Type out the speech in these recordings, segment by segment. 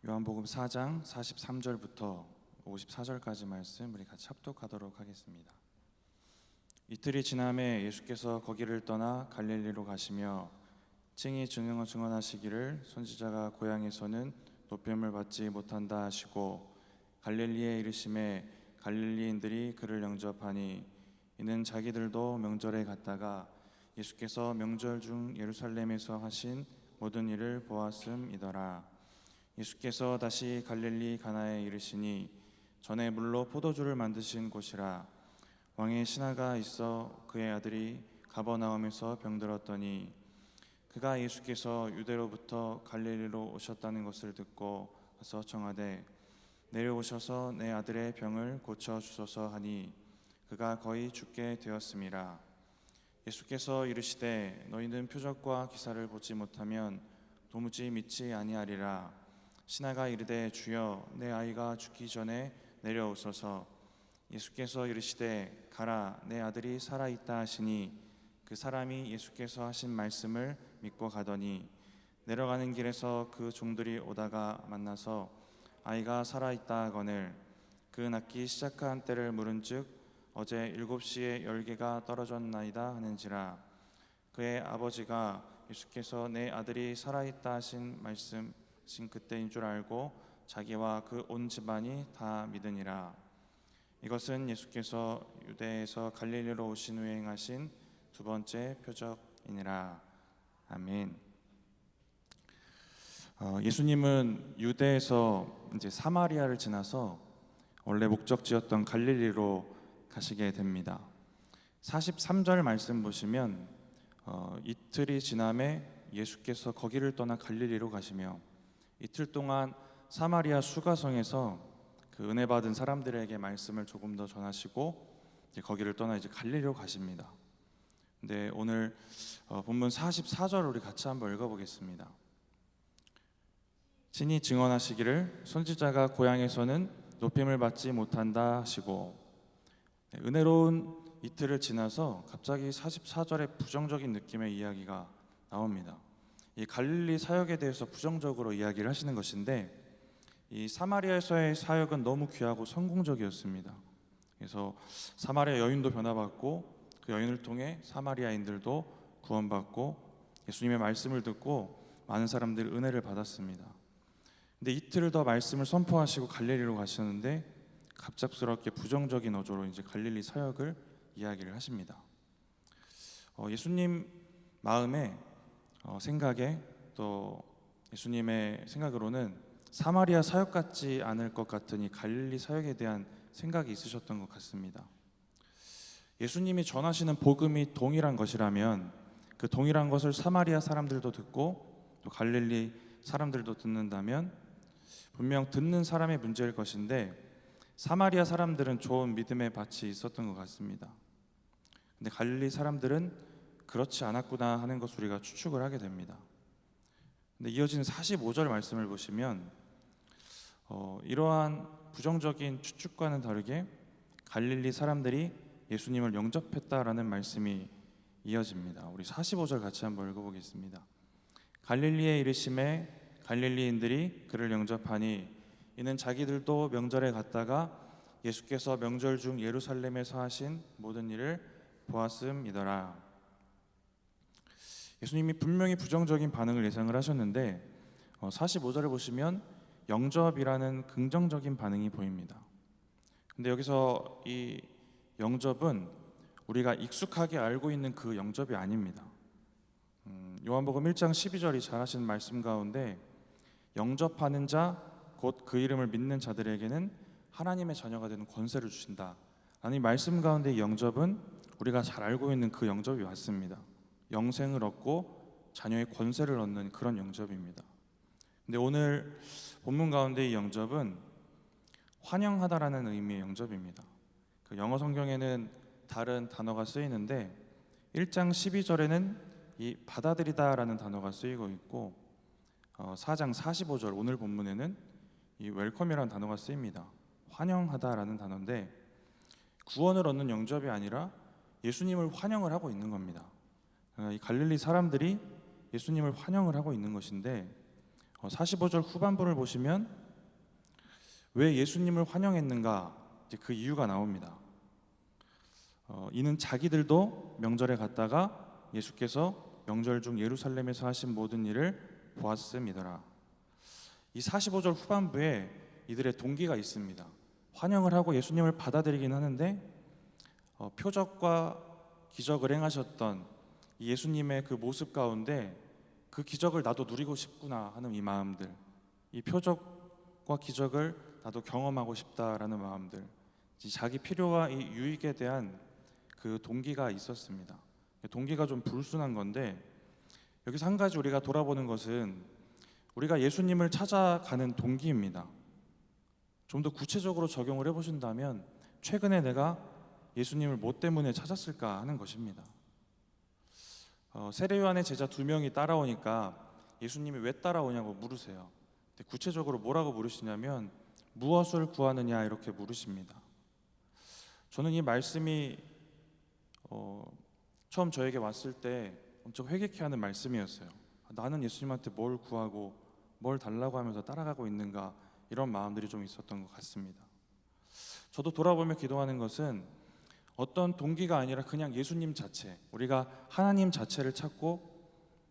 요한복음 4장 43절부터 54절까지 말씀 우리 같이 합독하도록 하겠습니다. 이틀이 지남에 예수께서 거기를 떠나 갈릴리로 가시며 칭히 증언하시기를 선지자가 고향에서는 높임을 받지 못한다 하시고 갈릴리에 이르심에 갈릴리인들이 그를 영접하니 이는 자기들도 명절에 갔다가 예수께서 명절 중 예루살렘에서 하신 모든 일을 보았음이더라. 예수께서 다시 갈릴리 가나에 이르시니 전에 물로 포도주를 만드신 곳이라. 왕의 신하가 있어 그의 아들이 가버나움에서 병들었더니 그가 예수께서 유대로부터 갈릴리로 오셨다는 것을 듣고 가서 청하되 내려오셔서 내 아들의 병을 고쳐 주소서 하니 그가 거의 죽게 되었음이라. 예수께서 이르시되 너희는 표적과 기사를 보지 못하면 도무지 믿지 아니하리라. 신하가 이르되 주여 내 아이가 죽기 전에 내려오소서. 예수께서 이르시되 가라 내 아들이 살아있다 하시니 그 사람이 예수께서 하신 말씀을 믿고 가더니 내려가는 길에서 그 종들이 오다가 만나서 아이가 살아있다 하거늘 그 낳기 시작한 때를 물은즉 어제 7시에 10개가 떨어졌나이다 하는지라. 그의 아버지가 예수께서 내 아들이 살아있다 하신 말씀 그때인 줄 알고 자기와 그 온 집안이 다 믿으니라. 이것은 예수께서 유대에서 갈릴리로 오신 후에 행하신 두 번째 표적이니라. 아멘. 예수님은 유대에서 이제 사마리아를 지나서 원래 목적지였던 갈릴리로 가시게 됩니다. 43절 말씀 보시면 이틀이 지남에 예수께서 거기를 떠나 갈릴리로 가시며 이틀 동안 사마리아 수가성에서 그 은혜 받은 사람들에게 말씀을 조금 더 전하시고 이제 거기를 떠나 이제 갈릴리로 가십니다. 근데 오늘 본문 44절 우리 같이 한번 읽어보겠습니다. 친히 증언하시기를 선지자가 고향에서는 높임을 받지 못한다 하시고. 은혜로운 이틀을 지나서 갑자기 44절에 부정적인 느낌의 이야기가 나옵니다. 이 갈릴리 사역에 대해서 부정적으로 이야기를 하시는 것인데 이 사마리아에서의 사역은 너무 귀하고 성공적이었습니다. 그래서 사마리아 여인도 변화받고 그 여인을 통해 사마리아인들도 구원받고 예수님의 말씀을 듣고 많은 사람들이 은혜를 받았습니다. 근데 이틀을 더 말씀을 선포하시고 갈릴리로 가셨는데 갑작스럽게 부정적인 어조로 이제 갈릴리 사역을 이야기를 하십니다. 예수님 마음에 생각에 또 예수님의 생각으로는 사마리아 사역 같지 않을 것 같으니 갈릴리 사역에 대한 생각이 있으셨던 것 같습니다. 예수님이 전하시는 복음이 동일한 것이라면 그 동일한 것을 사마리아 사람들도 듣고 또 갈릴리 사람들도 듣는다면 분명 듣는 사람의 문제일 것인데 사마리아 사람들은 좋은 믿음의 밭이 있었던 것 같습니다. 근데 갈릴리 사람들은 그렇지 않았구나 하는 것을 우리가 추측을 하게 됩니다. 근데 이어지는 45절 말씀을 보시면 이러한 부정적인 추측과는 다르게 갈릴리 사람들이 예수님을 영접했다라는 말씀이 이어집니다. 우리 45절 같이 한번 읽어보겠습니다. 갈릴리에 이르심에 갈릴리인들이 그를 영접하니 이는 자기들도 명절에 갔다가 예수께서 명절 중 예루살렘에서 하신 모든 일을 보았음이더라. 예수님이 분명히 부정적인 반응을 예상을 하셨는데 45절을 보시면 영접이라는 긍정적인 반응이 보입니다. 근데 여기서 이 영접은 우리가 익숙하게 알고 있는 그 영접이 아닙니다. 요한복음 1장 12절이 잘 하시는 말씀 가운데 영접하는 자 곧 그 이름을 믿는 자들에게는 하나님의 자녀가 되는 권세를 주신다 라는 이 말씀 가운데 이 영접은 우리가 잘 알고 있는 그 영접이 맞습니다. 영생을 얻고 자녀의 권세를 얻는 그런 영접입니다. 근데 오늘 본문 가운데 이 영접은 환영하다라는 의미의 영접입니다. 그 영어 성경에는 다른 단어가 쓰이는데 1장 12절에는 이 받아들이다라는 단어가 쓰이고 있고 4장 45절 오늘 본문에는 이 웰컴이라는 단어가 쓰입니다. 환영하다라는 단어인데 구원을 얻는 영접이 아니라 예수님을 환영을 하고 있는 겁니다. 이 갈릴리 사람들이 예수님을 환영을 하고 있는 것인데 45절 후반부를 보시면 왜 예수님을 환영했는가, 이제 그 이유가 나옵니다. 이는 자기들도 명절에 갔다가 예수께서 명절 중 예루살렘에서 하신 모든 일을 보았음이더라. 이 45절 후반부에 이들의 동기가 있습니다. 환영을 하고 예수님을 받아들이긴 하는데 표적과 기적을 행하셨던 이 예수님의 그 모습 가운데 그 기적을 나도 누리고 싶구나 하는 이 마음들, 이 표적과 기적을 나도 경험하고 싶다라는 마음들, 자기 필요와 이 유익에 대한 그 동기가 있었습니다. 동기가 좀 불순한 건데, 여기서 한 가지 우리가 돌아보는 것은 우리가 예수님을 찾아가는 동기입니다. 좀 더 구체적으로 적용을 해보신다면 최근에 내가 예수님을 뭐 때문에 찾았을까 하는 것입니다. 세례요한의 제자 2명이 따라오니까 예수님이 왜 따라오냐고 물으세요. 근데 구체적으로 뭐라고 물으시냐면 무엇을 구하느냐 이렇게 물으십니다. 저는 이 말씀이 처음 저에게 왔을 때 엄청 회개케 하는 말씀이었어요. 나는 예수님한테 뭘 구하고 뭘 달라고 하면서 따라가고 있는가, 이런 마음들이 좀 있었던 것 같습니다. 저도 돌아보며 기도하는 것은 어떤 동기가 아니라 그냥 예수님 자체, 우리가 하나님 자체를 찾고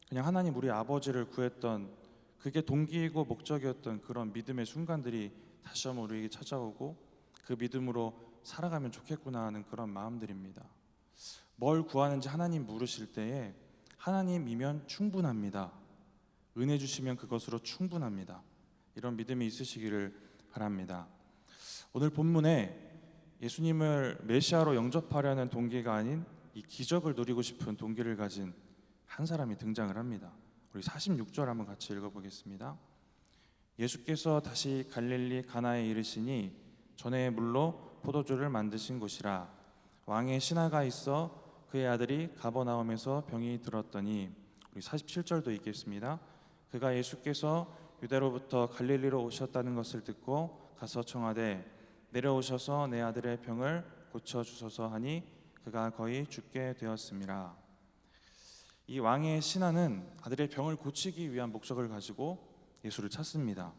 그냥 하나님 우리 아버지를 구했던, 그게 동기이고 목적이었던 그런 믿음의 순간들이 다시 한번 우리에게 찾아오고 그 믿음으로 살아가면 좋겠구나 하는 그런 마음들입니다. 뭘 구하는지 하나님 물으실 때에 하나님이면 충분합니다. 은혜 주시면 그것으로 충분합니다. 이런 믿음이 있으시기를 바랍니다. 오늘 본문에 예수님을 메시아로 영접하려는 동기가 아닌 이 기적을 누리고 싶은 동기를 가진 한 사람이 등장을 합니다. 우리 46절 한번 같이 읽어보겠습니다. 예수께서 다시 갈릴리 가나에 이르시니 전에 물로 포도주를 만드신 곳이라. 왕의 신하가 있어 그의 아들이 가버나움에서 병이 들었더니, 우리 47절도 읽겠습니다. 그가 예수께서 유대로부터 갈릴리로 오셨다는 것을 듣고 가서 청하되 내려오셔서 내 아들의 병을 고쳐주소서 하니 그가 거의 죽게 되었습니다. 이 왕의 신하는 아들의 병을 고치기 위한 목적을 가지고 예수를 찾습니다.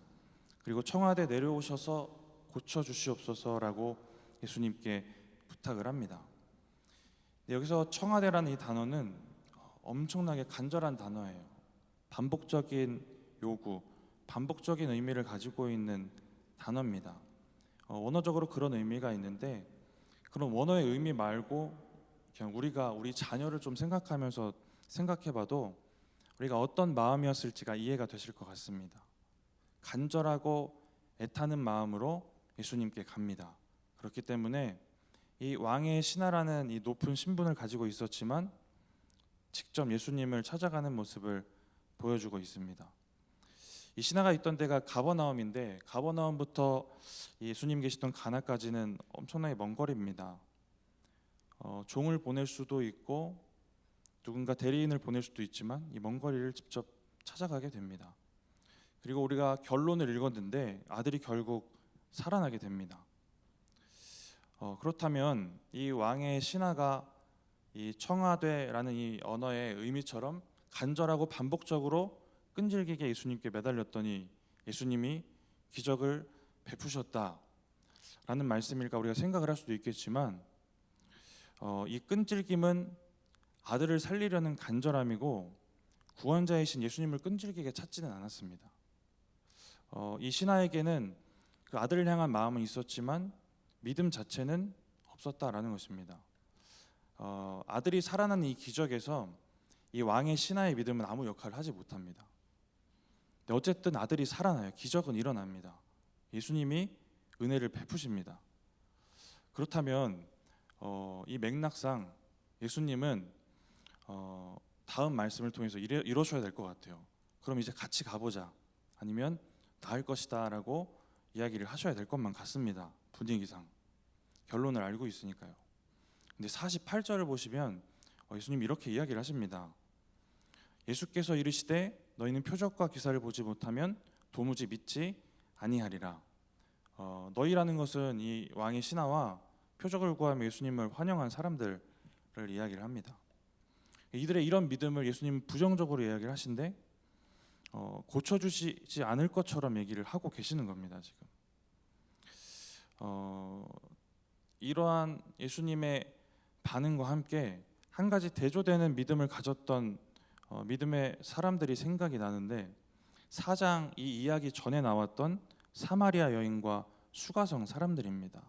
그리고 청하되 내려오셔서 고쳐주시옵소서라고 예수님께 부탁을 합니다. 여기서 청하되라는 이 단어는 엄청나게 간절한 단어예요. 반복적인 요구, 반복적인 의미를 가지고 있는 단어입니다. 원어적으로 그런 의미가 있는데, 그런 원어의 의미 말고 그냥 우리가 우리 자녀를 좀 생각하면서 생각해봐도 우리가 어떤 마음이었을지가 이해가 되실 것 같습니다. 간절하고 애타는 마음으로 예수님께 갑니다. 그렇기 때문에 이 왕의 신하라는 이 높은 신분을 가지고 있었지만 직접 예수님을 찾아가는 모습을 보여주고 있습니다. 이 신하가 있던 데가 가버나움인데, 가버나움부터 예수님 계시던 가나까지는 엄청나게 먼 거리입니다. 종을 보낼 수도 있고 누군가 대리인을 보낼 수도 있지만 이 먼 거리를 직접 찾아가게 됩니다. 그리고 우리가 결론을 읽었는데 아들이 결국 살아나게 됩니다. 그렇다면 이 왕의 신하가 이 청하되라는 이 언어의 의미처럼 간절하고 반복적으로 끈질기게 예수님께 매달렸더니 예수님이 기적을 베푸셨다라는 말씀일까 우리가 생각을 할 수도 있겠지만, 이 끈질김은 아들을 살리려는 간절함이고 구원자이신 예수님을 끈질기게 찾지는 않았습니다. 이 신하에게는 그 아들을 향한 마음은 있었지만 믿음 자체는 없었다라는 것입니다. 아들이 살아나는 이 기적에서 이 왕의 신하의 믿음은 아무 역할을 하지 못합니다. 근데 어쨌든 아들이 살아나요. 기적은 일어납니다. 예수님이 은혜를 베푸십니다. 그렇다면 이 맥락상 예수님은 다음 말씀을 통해서 이러셔야 될 것 같아요. 그럼 이제 같이 가보자, 아니면 나을 것이다 라고 이야기를 하셔야 될 것만 같습니다. 분위기상 결론을 알고 있으니까요. 근데 48절을 보시면 예수님이 이렇게 이야기를 하십니다. 예수께서 이르시되 너희는 표적과 기사를 보지 못하면 도무지 믿지 아니하리라. 너희라는 것은 이 왕의 신하와 표적을 구하며 예수님을 환영한 사람들을 이야기를 합니다. 이들의 이런 믿음을 예수님은 부정적으로 이야기를 하신데, 고쳐주시지 않을 것처럼 얘기를 하고 계시는 겁니다. 지금 이러한 예수님의 반응과 함께 한 가지 대조되는 믿음을 가졌던 믿음의 사람들이 생각이 나는데, 4장 이 이야기 전에 나왔던 사마리아 여인과 수가성 사람들입니다.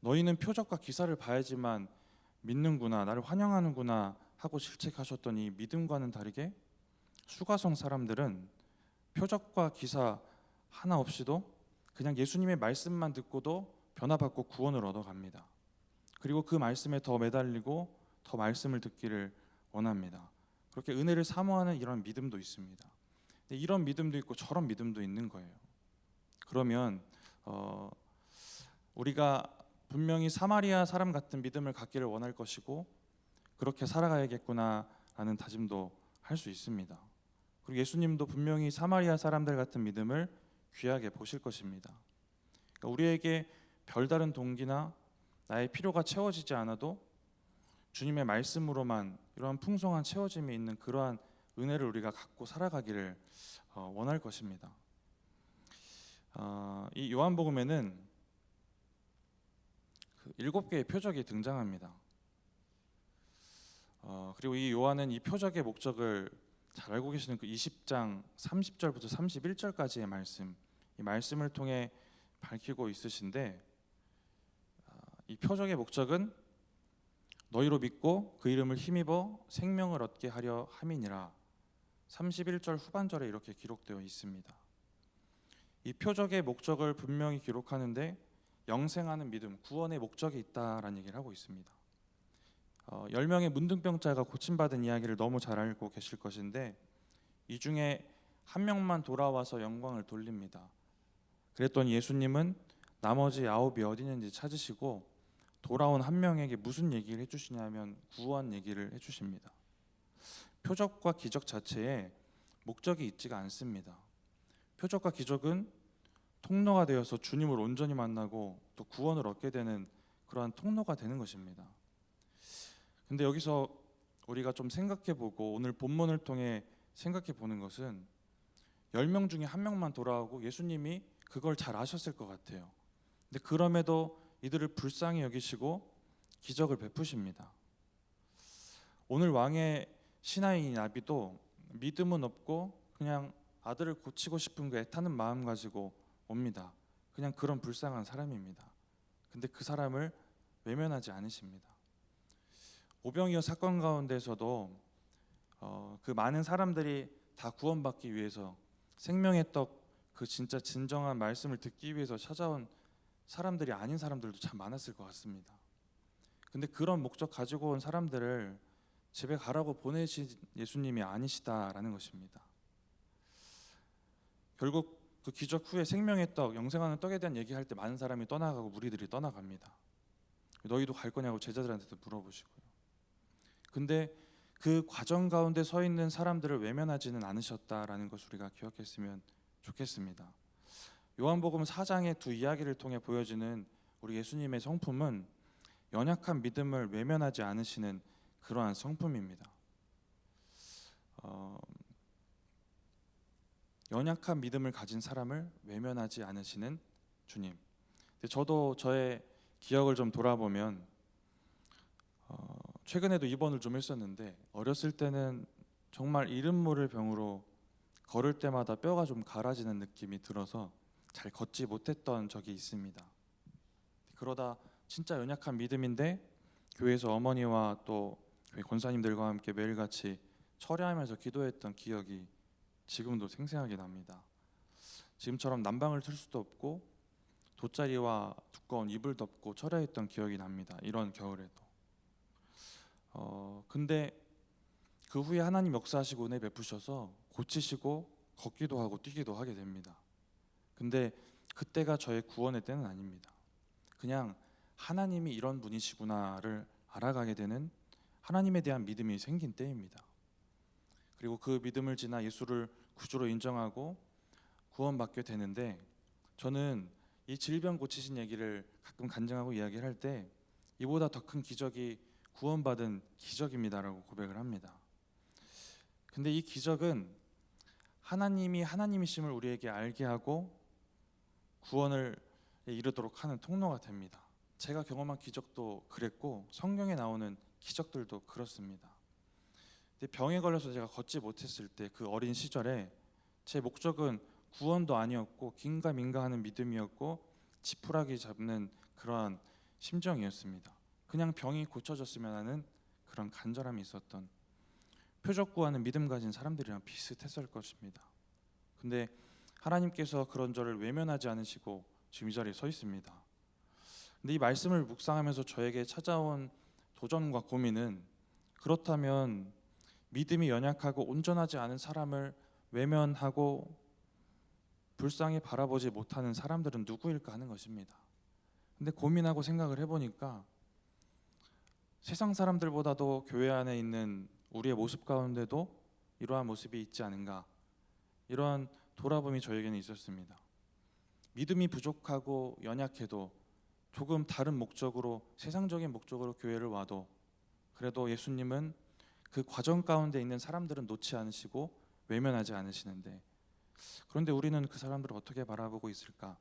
너희는 표적과 기사를 봐야지만 믿는구나, 나를 환영하는구나 하고 질책하셨던 이 믿음과는 다르게 수가성 사람들은 표적과 기사 하나 없이도 그냥 예수님의 말씀만 듣고도 변화받고 구원을 얻어갑니다. 그리고 그 말씀에 더 매달리고 더 말씀을 듣기를 원합니다. 그렇게 은혜를 사모하는 이런 믿음도 있습니다. 이런 믿음도 있고 저런 믿음도 있는 거예요. 그러면 우리가 분명히 사마리아 사람 같은 믿음을 갖기를 원할 것이고 그렇게 살아가야겠구나라는 다짐도 할 수 있습니다. 그리고 예수님도 분명히 사마리아 사람들 같은 믿음을 귀하게 보실 것입니다. 그러니까 우리에게 별다른 동기나 나의 필요가 채워지지 않아도 주님의 말씀으로만 이러한 풍성한 채워짐이 있는 그러한 은혜를 우리가 갖고 살아가기를 원할 것입니다. 이 요한복음에는 7개의 표적이 등장합니다. 그리고 이 요한은 이 표적의 목적을 잘 알고 계시는 그 20장 30절부터 31절까지의 말씀, 이 말씀을 통해 밝히고 있으신데, 이 표적의 목적은 너희로 믿고 그 이름을 힘입어 생명을 얻게 하려 함이니라. 31절 후반절에 이렇게 기록되어 있습니다. 이 표적의 목적을 분명히 기록하는데 영생하는 믿음, 구원의 목적이 있다라는 얘기를 하고 있습니다. 10명의 문둥병자가 고침받은 이야기를 너무 잘 알고 계실 것인데, 이 중에 한 명만 돌아와서 영광을 돌립니다. 그랬더니 예수님은 나머지 9이 어디 있는지 찾으시고 돌아온 한 명에게 무슨 얘기를 해주시냐면 구원 얘기를 해주십니다. 표적과 기적 자체에 목적이 있지가 않습니다. 표적과 기적은 통로가 되어서 주님을 온전히 만나고 또 구원을 얻게 되는 그러한 통로가 되는 것입니다. 근데 여기서 우리가 좀 생각해보고 오늘 본문을 통해 생각해보는 것은 10명 중에 한 명만 돌아오고 예수님이 그걸 잘 아셨을 것 같아요. 근데 그럼에도 이들을 불쌍히 여기시고 기적을 베푸십니다. 오늘 왕의 신하인 나비도 믿음은 없고 그냥 아들을 고치고 싶은 그 애타는 마음 가지고 옵니다. 그냥 그런 불쌍한 사람입니다. 근데 그 사람을 외면하지 않으십니다. 오병이어 사건 가운데서도 그 많은 사람들이 다 구원받기 위해서 생명의 떡, 그 진짜 진정한 말씀을 듣기 위해서 찾아온 사람들이 아닌 사람들도 참 많았을 것 같습니다. 근데 그런 목적 가지고 온 사람들을 집에 가라고 보내신 예수님이 아니시다라는 것입니다. 결국 그 기적 후에 생명의 떡, 영생하는 떡에 대한 얘기할 때 많은 사람이 떠나가고 무리들이 떠나갑니다. 너희도 갈 거냐고 제자들한테도 물어보시고요. 근데 그 과정 가운데 서 있는 사람들을 외면하지는 않으셨다라는 것을 우리가 기억했으면 좋겠습니다. 요한복음 4장의 두 이야기를 통해 보여지는 우리 예수님의 성품은 연약한 믿음을 외면하지 않으시는 그러한 성품입니다. 연약한 믿음을 가진 사람을 외면하지 않으시는 주님. 근데 저도 저의 기억을 좀 돌아보면 최근에도 입원을 좀 했었는데, 어렸을 때는 정말 이름 모를 병으로 걸을 때마다 뼈가 좀 갈아지는 느낌이 들어서 잘 걷지 못했던 적이 있습니다. 그러다 진짜 연약한 믿음인데 교회에서 어머니와 또 교회 권사님들과 함께 매일같이 철야하면서 기도했던 기억이 지금도 생생하게 납니다. 지금처럼 난방을 틀 수도 없고 돗자리와 두꺼운 이불 덮고 철야했던 기억이 납니다. 이런 겨울에도. 근데 그 후에 하나님 역사하시고 은혜 베푸셔서 고치시고 걷기도 하고 뛰기도 하게 됩니다. 근데 그때가 저의 구원의 때는 아닙니다. 그냥 하나님이 이런 분이시구나를 알아가게 되는 하나님에 대한 믿음이 생긴 때입니다. 그리고 그 믿음을 지나 예수를 구주로 인정하고 구원받게 되는데, 저는 이 질병 고치신 얘기를 가끔 간증하고 이야기를 할 때 이보다 더 큰 기적이 구원받은 기적입니다라고 고백을 합니다. 근데 이 기적은 하나님이 하나님이심을 우리에게 알게 하고 구원을 이루도록 하는 통로가 됩니다. 제가 경험한 기적도 그랬고 성경에 나오는 기적들도 그렇습니다. 근데 병에 걸려서 제가 걷지 못했을 때 그 어린 시절에 제 목적은 구원도 아니었고 긴가민가하는 믿음이었고 지푸라기 잡는 그러한 심정이었습니다. 그냥 병이 고쳐졌으면 하는 그런 간절함이 있었던, 표적 구하는 믿음 가진 사람들이랑 비슷했을 것입니다. 근데 하나님께서 그런 저를 외면하지 않으시고 지금 이 자리에 서 있습니다. 근데 이 말씀을 묵상하면서 저에게 찾아온 도전과 고민은, 그렇다면 믿음이 연약하고 온전하지 않은 사람을 외면하고 불쌍히 바라보지 못하는 사람들은 누구일까 하는 것입니다. 근데 고민하고 생각을 해보니까 세상 사람들보다도 교회 안에 있는 우리의 모습 가운데도 이러한 모습이 있지 않은가, 이러한 돌아봄이 저에게는 있었습니다. 믿음이 부족하고 연약해도 조금 다른 목적으로, 세상적인 목적으로 교회를 와도 그래도 예수님은 그 과정 가운데 있는 사람들은 놓지 않으시고 외면하지 않으시는데, 그런데 우리는 그 사람들을 어떻게 바라보고 있을까?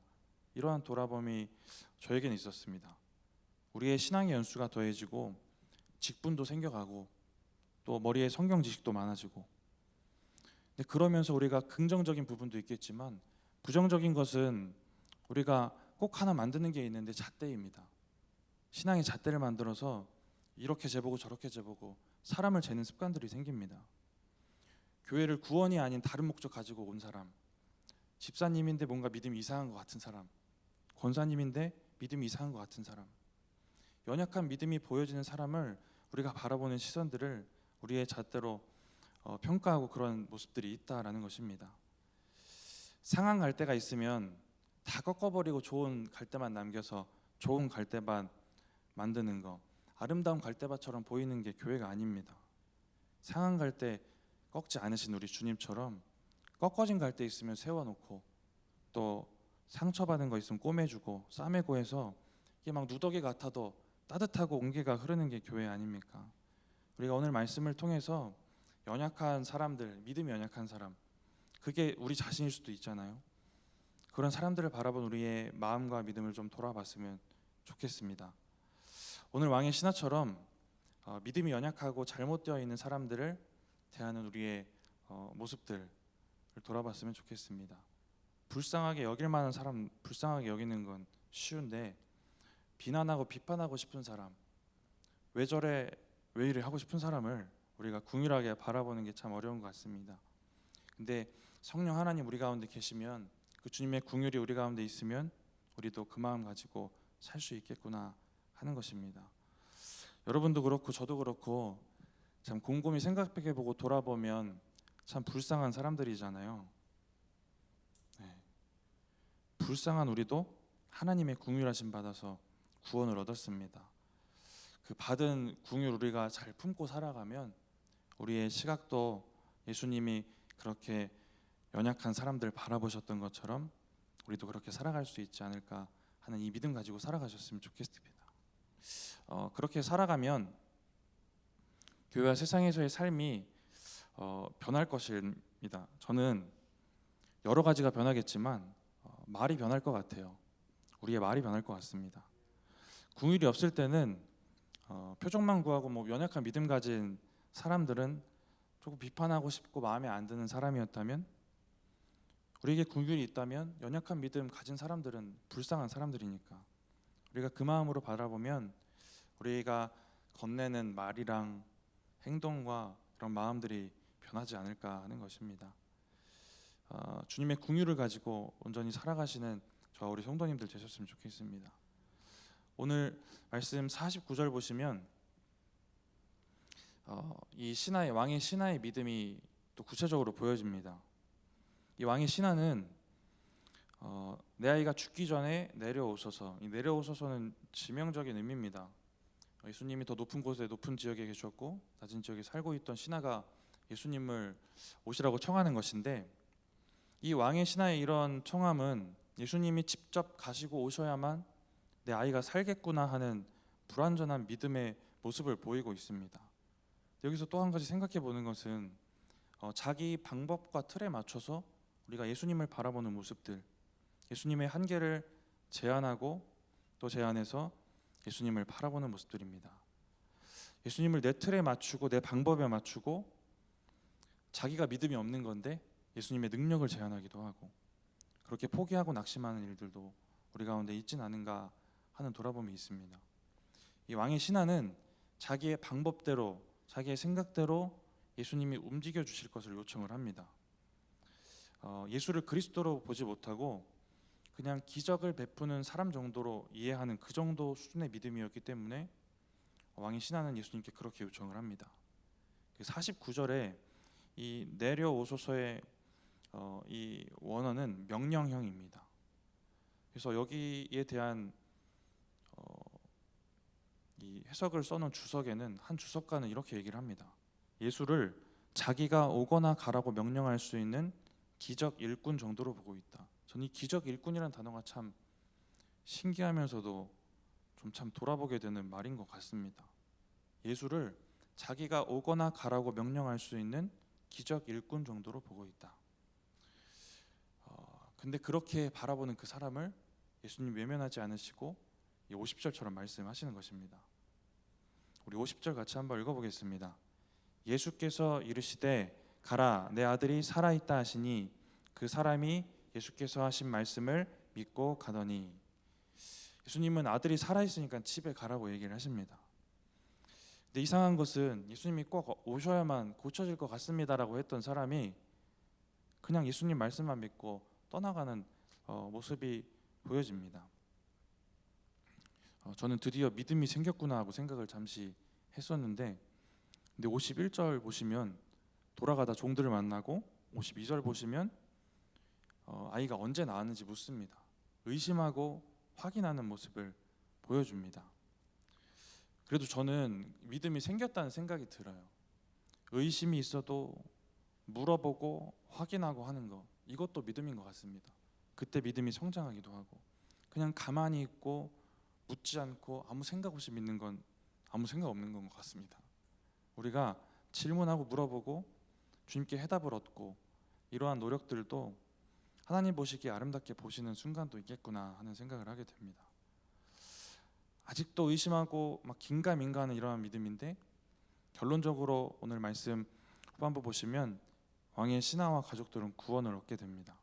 이러한 돌아봄이 저에게는 있었습니다. 우리의 신앙의 연수가 더해지고 직분도 생겨가고 또 머리에 성경 지식도 많아지고, 근데 그러면서 우리가 긍정적인 부분도 있겠지만 부정적인 것은 우리가 꼭 하나 만드는 게 있는데 잣대입니다. 신앙의 잣대를 만들어서 이렇게 재보고 저렇게 재보고 사람을 재는 습관들이 생깁니다. 교회를 구원이 아닌 다른 목적 가지고 온 사람, 집사님인데 뭔가 믿음이 이상한 것 같은 사람, 권사님인데 믿음이 이상한 것 같은 사람, 연약한 믿음이 보여지는 사람을 우리가 바라보는 시선들을 우리의 잣대로 평가하고 그런 모습들이 있다라는 것입니다. 상한 갈대가 있으면 다 꺾어버리고 좋은 갈대만 남겨서 좋은 갈대밭 만드는 거, 아름다운 갈대밭처럼 보이는 게 교회가 아닙니다. 상한 갈대 꺾지 않으신 우리 주님처럼 꺾어진 갈대 있으면 세워놓고 또 상처받은 거 있으면 꼬매주고 싸매고 해서 이게 막 누더기 같아도 따뜻하고 온기가 흐르는 게 교회 아닙니까? 우리가 오늘 말씀을 통해서 연약한 사람들, 믿음이 연약한 사람, 그게 우리 자신일 수도 있잖아요. 그런 사람들을 바라본 우리의 마음과 믿음을 좀 돌아봤으면 좋겠습니다. 오늘 왕의 신하처럼 믿음이 연약하고 잘못되어 있는 사람들을 대하는 우리의 모습들을 돌아봤으면 좋겠습니다. 불쌍하게 여길 만한 사람 불쌍하게 여기는 건 쉬운데, 비난하고 비판하고 싶은 사람, 왜 저래 왜 이래 하고 싶은 사람을 우리가 궁휼하게 바라보는 게 참 어려운 것 같습니다. 근데 성령 하나님 우리 가운데 계시면, 그 주님의 궁휼이 우리 가운데 있으면 우리도 그 마음 가지고 살 수 있겠구나 하는 것입니다. 여러분도 그렇고 저도 그렇고 참 곰곰이 생각해보고 돌아보면 참 불쌍한 사람들이잖아요. 네. 불쌍한 우리도 하나님의 궁휼하심 받아서 구원을 얻었습니다. 그 받은 궁휼 우리가 잘 품고 살아가면 우리의 시각도 예수님이 그렇게 연약한 사람들 바라보셨던 것처럼 우리도 그렇게 살아갈 수 있지 않을까 하는 이 믿음 가지고 살아가셨으면 좋겠습니다. 그렇게 살아가면 교회와 세상에서의 삶이 변할 것입니다. 저는 여러 가지가 변하겠지만 말이 변할 것 같아요. 우리의 말이 변할 것 같습니다. 궁휼이 없을 때는 표적만 구하고 뭐 연약한 믿음 가진 사람들은 조금 비판하고 싶고 마음에 안 드는 사람이었다면, 우리에게 궁휼이 있다면 연약한 믿음 가진 사람들은 불쌍한 사람들이니까 우리가 그 마음으로 바라보면 우리가 건네는 말이랑 행동과 그런 마음들이 변하지 않을까 하는 것입니다. 주님의 궁휼을 가지고 온전히 살아가시는 저와 우리 성도님들 되셨으면 좋겠습니다. 오늘 말씀 49절 보시면 이 신하의 왕의 신하의 믿음이 또 구체적으로 보여집니다. 이 왕의 신하는 내 아이가 죽기 전에 내려오소서. 이 내려오소서는 지명적인 의미입니다. 예수님이 더 높은 곳에 높은 지역에 계셨고 낮은 지역에 살고 있던 신하가 예수님을 오시라고 청하는 것인데, 이 왕의 신하의 이런 청함은 예수님이 직접 가시고 오셔야만 내 아이가 살겠구나 하는 불완전한 믿음의 모습을 보이고 있습니다. 여기서 또 한 가지 생각해 보는 것은, 자기 방법과 틀에 맞춰서 우리가 예수님을 바라보는 모습들, 예수님의 한계를 제한하고 또 제한해서 예수님을 바라보는 모습들입니다. 예수님을 내 틀에 맞추고 내 방법에 맞추고 자기가 믿음이 없는 건데 예수님의 능력을 제한하기도 하고, 그렇게 포기하고 낙심하는 일들도 우리 가운데 있진 않은가 하는 돌아봄이 있습니다. 이 왕의 신하는 자기의 방법대로, 자기의 생각대로 예수님이 움직여 주실 것을 요청을 합니다. 예수를 그리스도로 보지 못하고 그냥 기적을 베푸는 사람 정도로 이해하는 그 정도 수준의 믿음이었기 때문에 왕의 신하는 예수님께 그렇게 요청을 합니다. 49절에 이 내려오소서의 이 원어는 명령형입니다. 그래서 여기에 대한 이 해석을 써놓은 주석에는 한 주석가는 이렇게 얘기를 합니다. 예수를 자기가 오거나 가라고 명령할 수 있는 기적 일꾼 정도로 보고 있다. 저는 이 기적 일꾼이라는 단어가 참 신기하면서도 좀 참 돌아보게 되는 말인 것 같습니다. 예수를 자기가 오거나 가라고 명령할 수 있는 기적 일꾼 정도로 보고 있다. 근데 그렇게 바라보는 그 사람을 예수님 외면하지 않으시고 50절처럼 말씀하시는 것입니다. 우리 50절 같이 한번 읽어보겠습니다. 예수께서 이르시되 가라, 내 아들이 살아있다 하시니 그 사람이 예수께서 하신 말씀을 믿고 가더니. 예수님은 아들이 살아있으니까 집에 가라고 얘기를 하십니다. 근데 이상한 것은 예수님이 꼭 오셔야만 고쳐질 것 같습니다라고 했던 사람이 그냥 예수님 말씀만 믿고 떠나가는 모습이 보여집니다. 저는 드디어 믿음이 생겼구나 하고 생각을 잠시 했었는데, 근데 51절 보시면 돌아가다 종들을 만나고 52절 보시면 아이가 언제 낳았는지 묻습니다. 의심하고 확인하는 모습을 보여줍니다. 그래도 저는 믿음이 생겼다는 생각이 들어요. 의심이 있어도 물어보고 확인하고 하는 것, 이것도 믿음인 것 같습니다. 그때 믿음이 성장하기도 하고, 그냥 가만히 있고 묻지 않고 아무 생각 없이 믿는 건 아무 생각 없는 것 같습니다. 우리가 질문하고 물어보고 주님께 해답을 얻고 이러한 노력들도 하나님 보시기에 아름답게 보시는 순간도 있겠구나 하는 생각을 하게 됩니다. 아직도 의심하고 막 긴가민가하는 이러한 믿음인데, 결론적으로 오늘 말씀 후반부 보시면 왕의 신하와 가족들은 구원을 얻게 됩니다.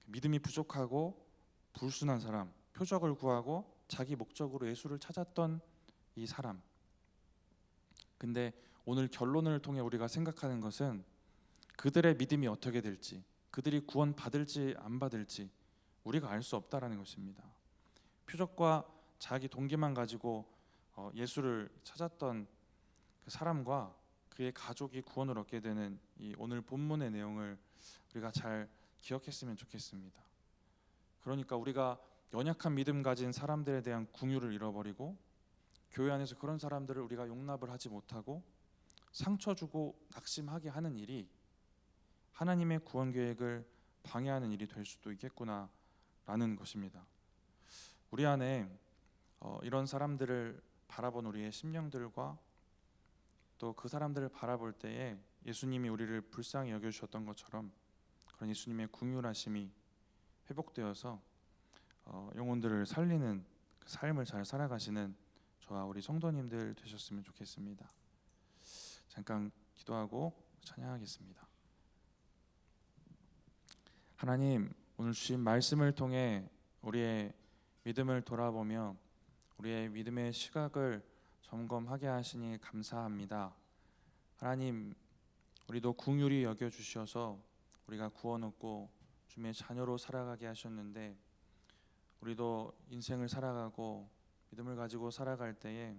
믿음이 부족하고 불순한 사람, 표적을 구하고 자기 목적으로 예수를 찾았던 이 사람. 근데 오늘 결론을 통해 우리가 생각하는 것은 그들의 믿음이 어떻게 될지, 그들이 구원 받을지 안 받을지 우리가 알 수 없다라는 것입니다. 표적과 자기 동기만 가지고 예수를 찾았던 그 사람과 그의 가족이 구원을 얻게 되는 이 오늘 본문의 내용을 우리가 잘 기억했으면 좋겠습니다. 그러니까 우리가 연약한 믿음 가진 사람들에 대한 긍휼을 잃어버리고 교회 안에서 그런 사람들을 우리가 용납을 하지 못하고 상처 주고 낙심하게 하는 일이 하나님의 구원 계획을 방해하는 일이 될 수도 있겠구나라는 것입니다. 우리 안에 이런 사람들을 바라본 우리의 심령들과 또 그 사람들을 바라볼 때에 예수님이 우리를 불쌍히 여겨주셨던 것처럼 그런 예수님의 긍휼하심이 회복되어서 영혼들을 살리는 그 삶을 잘 살아가시는 저와 우리 성도님들 되셨으면 좋겠습니다. 잠깐 기도하고 찬양하겠습니다. 하나님, 오늘 주신 말씀을 통해 우리의 믿음을 돌아보며 우리의 믿음의 시각을 점검하게 하시니 감사합니다. 하나님, 우리도 긍휼히 여겨주셔서 우리가 구원 얻고 주님의 자녀로 살아가게 하셨는데, 우리도 인생을 살아가고 믿음을 가지고 살아갈 때에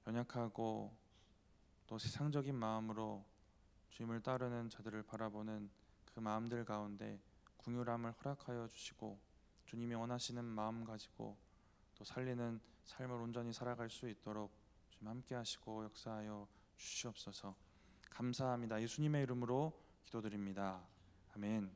연약하고 또 세상적인 마음으로 주님을 따르는 자들을 바라보는 그 마음들 가운데 긍휼함을 허락하여 주시고 주님이 원하시는 마음 가지고 또 살리는 삶을 온전히 살아갈 수 있도록 주님 함께 하시고 역사하여 주시옵소서. 감사합니다. 예수님의 이름으로 기도드립니다. 아멘.